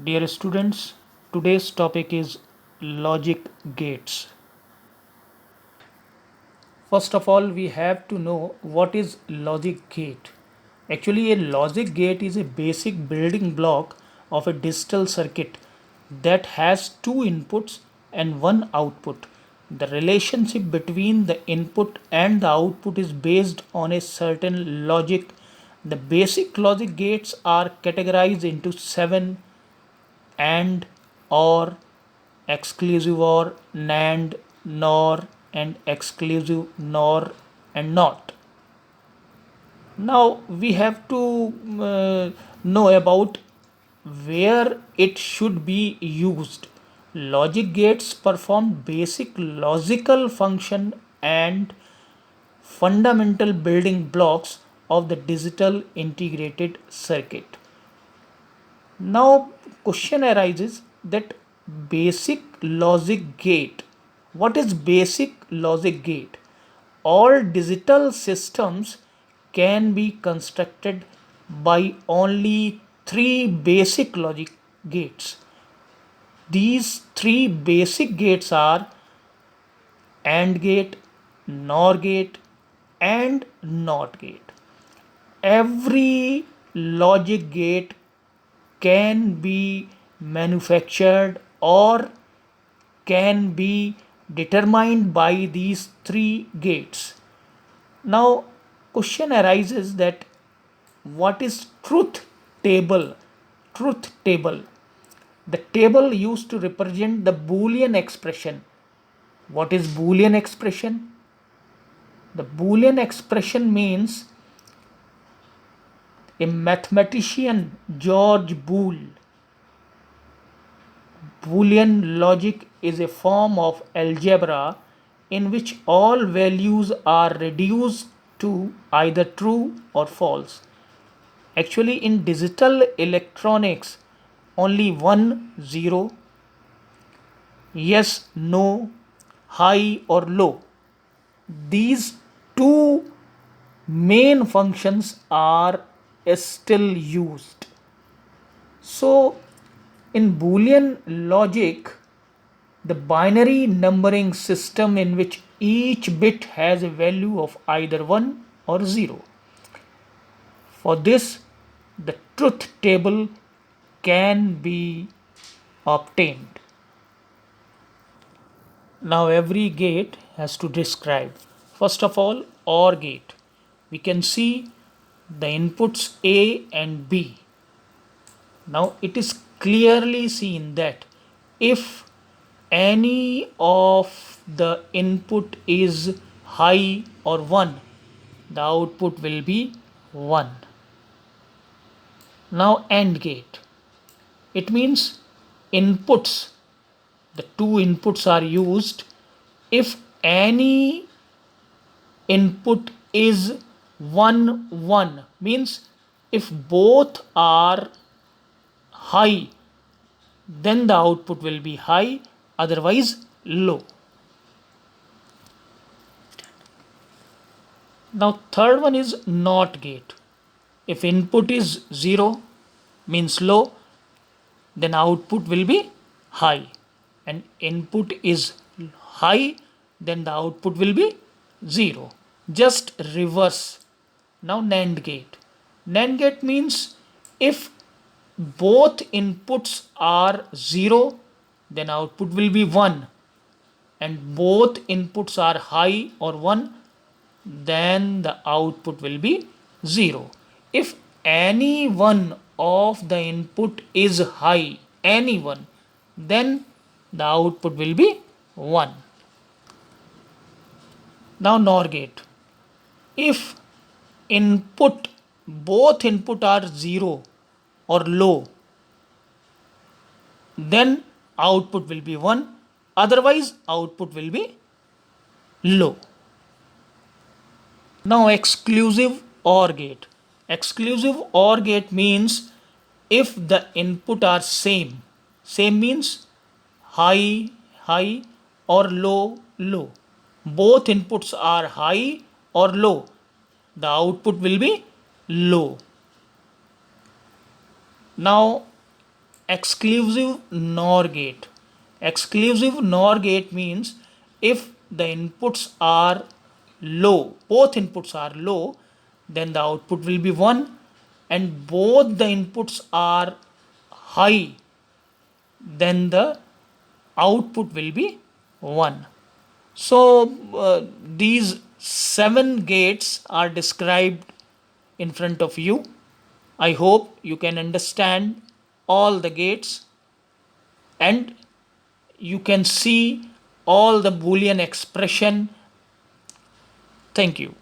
Dear students, today's topic is logic gates. First of all, we have to know what is logic gate. Actually, a logic gate is a basic building block of a digital circuit that has two inputs and one output. The relationship between the input and the output is based on a certain logic. The basic logic gates are categorized into seven: and, or, exclusive or, NAND, NOR, and exclusive NOR and NOT. Now we have to know about where it should be used. Logic gates perform basic logical function and fundamental building blocks of the digital integrated circuit. Now question arises that basic logic gate. What is basic logic gate? All digital systems can be constructed by only three basic logic gates. These three basic gates are AND gate, NOR gate, and NOT gate. Every logic gate can be manufactured or can be determined by these three gates. Now question arises that what is truth table? Truth table, the table used to represent the Boolean expression. What is Boolean expression? The Boolean expression means a mathematician George Boole. Boolean logic is a form of algebra in which all values are reduced to either true or false. Actually, in digital electronics, only 1, 0, yes, no, high or low. These two main functions are still used. So, in Boolean logic, the binary numbering system in which each bit has a value of either 1 or 0. For this, the truth table can be obtained. Now every gate has to describe. First of all, OR gate. We can see the inputs A and B. Now it is clearly seen that if any of the input is high or 1, the output will be 1. Now AND gate. It means inputs, the two inputs are used. If any input is 1, 1, means if both are high, then the output will be high, otherwise low. Now third one is NOT gate. If input is 0, means low, then output will be high, and input is high, then the output will be 0. Just reverse. Now NAND gate. NAND gate means if both inputs are 0, then output will be 1, and both inputs are high or 1, then the output will be 0. If any one of the input is high, any one, then the output will be 1. Now NOR gate. If both input are 0 or low, then output will be 1, otherwise output will be low. Now exclusive OR gate. Exclusive OR gate means if the input are same means high, high, or low, low. Both inputs are high or low, the output will be low. Now exclusive NOR gate. Exclusive NOR gate means if the inputs are low, both inputs are low, then the output will be 1, and both the inputs are high, then the output will be 1. So these 7 gates are described in front of you. I hope you can understand all the gates and you can see all the Boolean expression. Thank you.